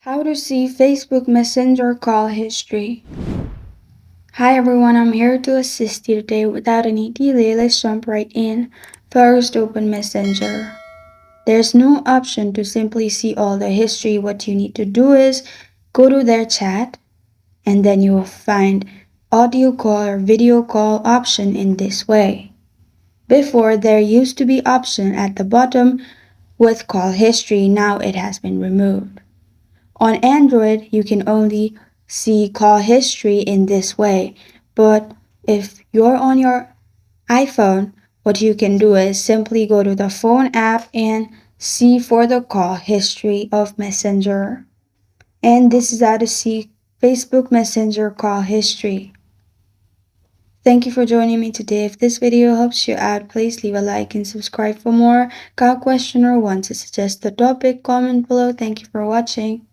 How to see Facebook Messenger call history. Hi everyone, I'm here to assist you today. Without any delay, let's jump right in. First, open Messenger. There's no option to simply see all the history. What you need to do is go to their chat and then you will find audio call or video call option in this way. Before, there used to be option at the bottom with call history. Now it has been removed. On Android, you can only see call history in this way, but if you're on your iPhone, what you can do is simply go to the phone app and see for the call history of Messenger. And this is how to see Facebook Messenger call history. Thank you for joining me today. If this video helps you out, please leave a like and subscribe for more. Got a question or want to suggest a topic? Comment below. Thank you for watching.